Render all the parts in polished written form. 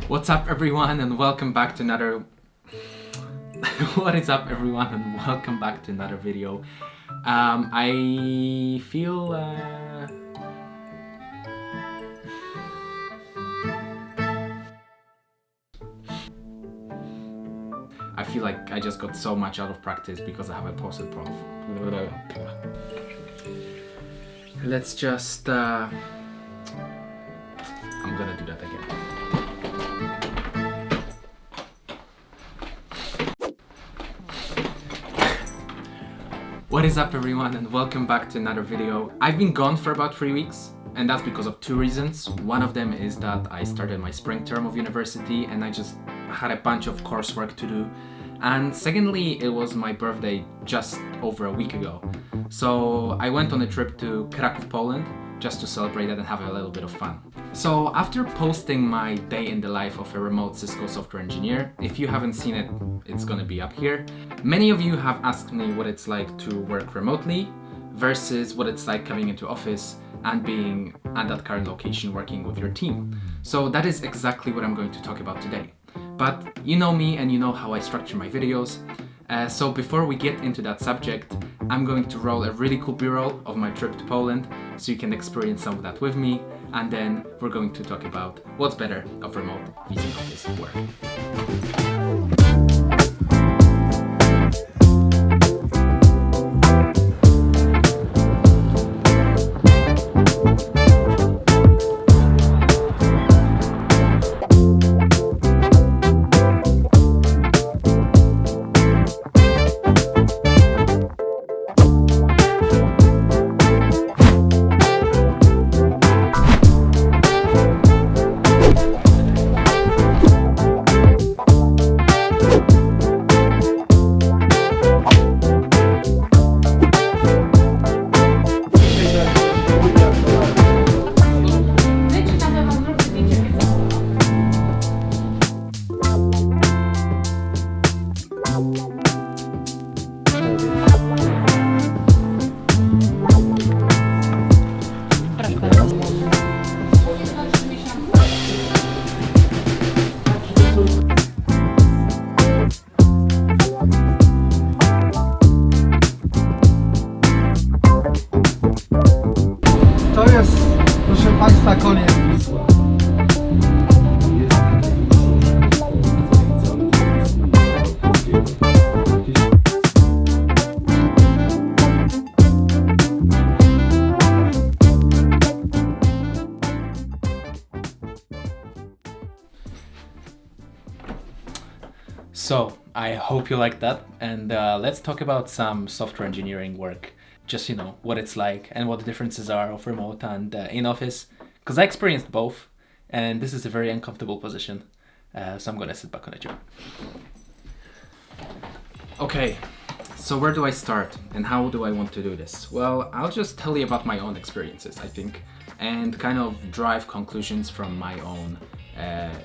What's up everyone and welcome back to another What is up everyone and welcome back to another video. I feel like I just got so much out of practice because I have a posted prof. Let's just I'm gonna do that again. What is up everyone and welcome back to another video. I've been gone for about 3 weeks and that's because of two reasons. One of them is that I started my spring term of university and I just had a bunch of coursework to do. And secondly, it was my birthday just over a week ago. So I went on a trip to Kraków, Poland, just to celebrate it and have a little bit of fun. So after posting my day in the life of a remote Cisco software engineer, if you haven't seen it, it's gonna be up here. Many of you have asked me what it's like to work remotely versus what it's like coming into office and being at that current location working with your team. So that is exactly what I'm going to talk about today. But you know me and you know how I structure my videos. So before we get into that subject, I'm going to roll a really cool B-roll of my trip to Poland so you can experience some of that with me, and then we're going to talk about what's better of remote VC office work. To jest, proszę Państwa, koniec Wisła. So I hope you like that, and let's talk about some software engineering work. Just, you know, what it's like and what the differences are of remote and in office, because I experienced both and this is a very uncomfortable position, so I'm gonna sit back on a chair. Okay, so where do I start and how do I want to do this? Well, I'll just tell you about my own experiences, I think, and kind of drive conclusions from my own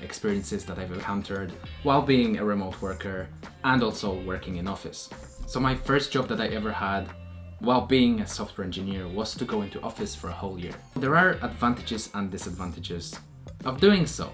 experiences that I've encountered while being a remote worker and also working in office. So my first job that I ever had while being a software engineer was to go into office for a whole year. There are advantages and disadvantages of doing so.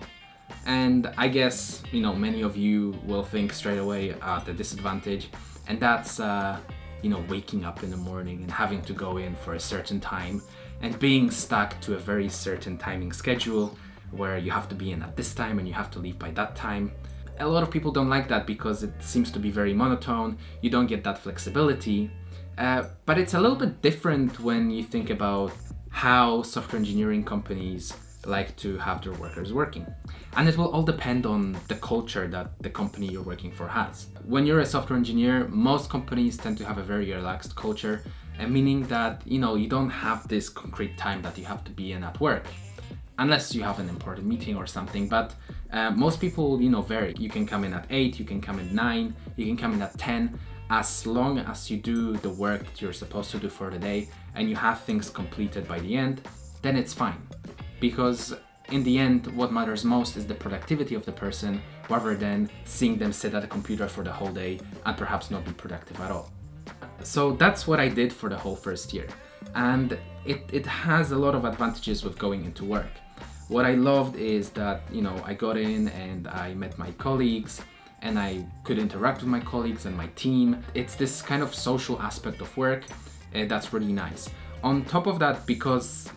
And I guess, you know, many of you will think straight away at the disadvantage, and that's, you know, waking up in the morning and having to go in for a certain time and being stuck to a very certain timing schedule where you have to be in at this time and you have to leave by that time. A lot of people don't like that because it seems to be very monotone, you don't get that flexibility. But it's a little bit different when you think about how software engineering companies like to have their workers working. And it will all depend on the culture that the company you're working for has. When you're a software engineer, most companies tend to have a very relaxed culture, meaning that, you know, you don't have this concrete time that you have to be in at work, unless you have an important meeting or something. But most people, you know, vary. You can come in at 8, you can come in 9, you can come in at 10. As long as you do the work that you're supposed to do for the day and you have things completed by the end, then it's fine. Because in the end, what matters most is the productivity of the person rather than seeing them sit at a computer for the whole day and perhaps not be productive at all. So that's what I did for the whole first year. And it has a lot of advantages with going into work. What I loved is that, I got in and I met my colleagues and I could interact with my colleagues and my team. It's this kind of social aspect of work that's really nice. On top of that, because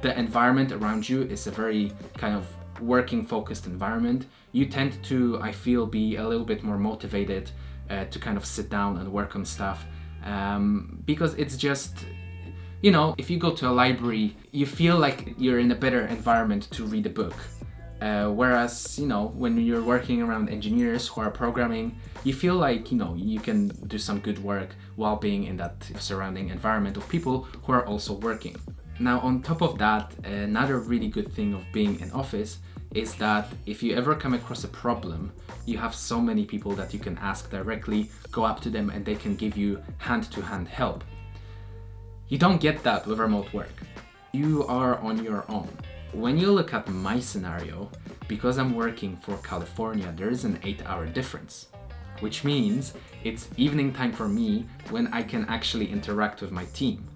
the environment around you is a very kind of working focused environment, you tend to, I feel, be a little bit more motivated to kind of sit down and work on stuff, because it's just, if you go to a library, you feel like you're in a better environment to read a book. Whereas, when you're working around engineers who are programming, you feel like, you can do some good work while being in that surrounding environment of people who are also working. Now, on top of that, another really good thing of being in office is that if you ever come across a problem, you have so many people that you can ask directly, go up to them, and they can give you hand-to-hand help. You don't get that with remote work. You are on your own. When you look at my scenario, because I'm working for California, there is an 8-hour difference, which means it's evening time for me when I can actually interact with my team.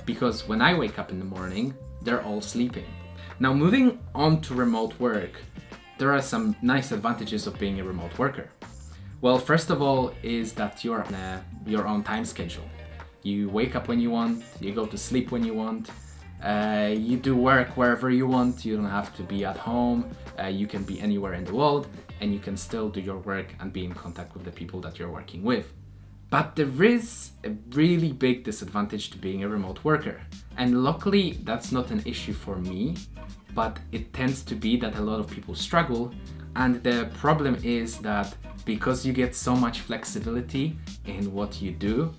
Because when I wake up in the morning, they're all sleeping. Now, moving on to remote work, there are some nice advantages of being a remote worker. Well, first of all is that you're on your own time schedule. You wake up when you want, you go to sleep when you want, you do work wherever you want, you don't have to be at home, you can be anywhere in the world, and you can still do your work and be in contact with the people that you're working with. But there is a really big disadvantage to being a remote worker. And luckily, that's not an issue for me, but it tends to be that a lot of people struggle. And the problem is that because you get so much flexibility in what you do,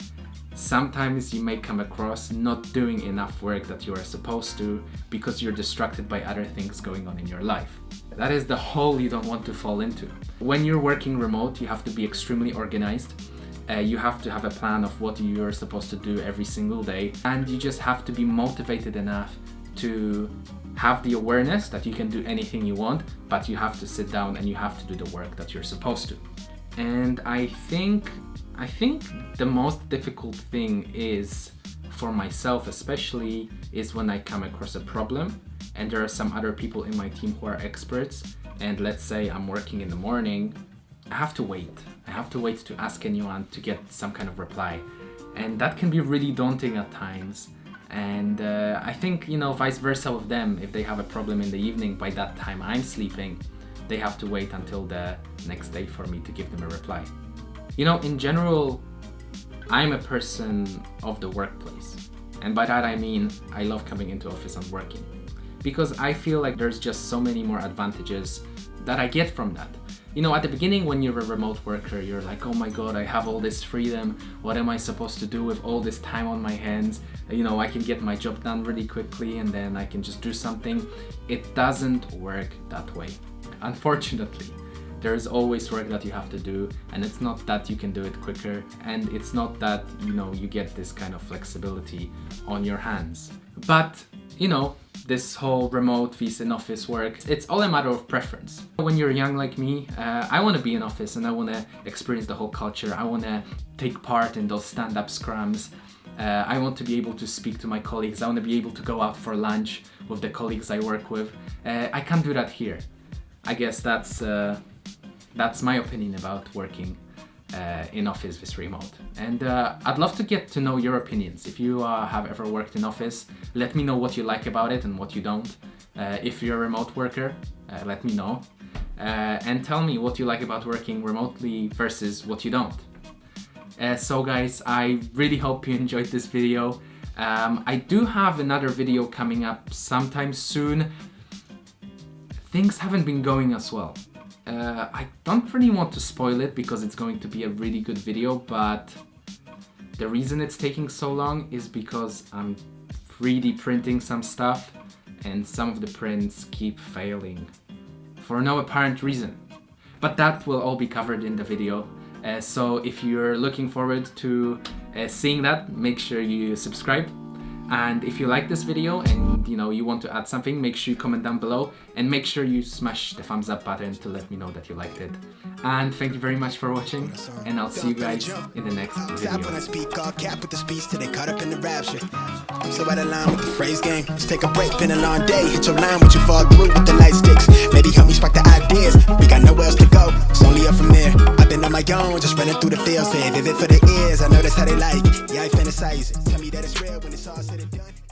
sometimes you may come across not doing enough work that you are supposed to because you're distracted by other things going on in your life. That is the hole you don't want to fall into. When you're working remote, you have to be extremely organized. You have to have a plan of what you're supposed to do every single day, and you just have to be motivated enough to have the awareness that you can do anything you want, but you have to sit down and you have to do the work that you're supposed to. And I think the most difficult thing is, for myself especially, is when I come across a problem and there are some other people in my team who are experts, and let's say I'm working in the morning, I have to wait to ask anyone to get some kind of reply, and that can be really daunting at times. And I think, vice versa with them, if they have a problem in the evening, by that time I'm sleeping, they have to wait until the next day for me to give them a reply. In general, I'm a person of the workplace, and by that I mean I love coming into office and working, because I feel like there's just so many more advantages that I get from that. At the beginning, when you're a remote worker, you're like, oh my god, I have all this freedom. What am I supposed to do with all this time on my hands? I can get my job done really quickly and then I can just do something. It doesn't work that way. Unfortunately, there is always work that you have to do, and it's not that you can do it quicker, and it's not that, you get this kind of flexibility on your hands. But, this whole remote vs in office work, it's all a matter of preference. When you're young like me, I want to be in office and I want to experience the whole culture. I want to take part in those stand-up scrums. I want to be able to speak to my colleagues. I want to be able to go out for lunch with the colleagues I work with. I can't do that here. I guess that's my opinion about working in office vs remote. And I'd love to get to know your opinions. If you have ever worked in office, let me know what you like about it and what you don't. If you're a remote worker, let me know. And tell me what you like about working remotely versus what you don't. So guys, I really hope you enjoyed this video. I do have another video coming up sometime soon. Things haven't been going as well. I don't really want to spoil it because it's going to be a really good video, but the reason it's taking so long is because I'm 3D printing some stuff and some of the prints keep failing for no apparent reason. But that will all be covered in the video. So if you're looking forward to seeing that, make sure you subscribe. And if you like this video and you want to add something, make sure you comment down below and make sure you smash the thumbs up button to let me know that you liked it. And thank you very much for watching, and I'll see you guys in the next video. When I speak all cap with the speech till they caught up in the rapture. I'm so out of line with the phrase game. Let's take a break, been a long day. Hit your line, what you fall through with the light sticks. Maybe help me spark the ideas. We got nowhere else to go, it's only up from there. I've been on my own, just running through the fields. Vivid for the ears, I know that's how they like it. Yeah, I fantasize it. Tell me that it's real when it's all said and done.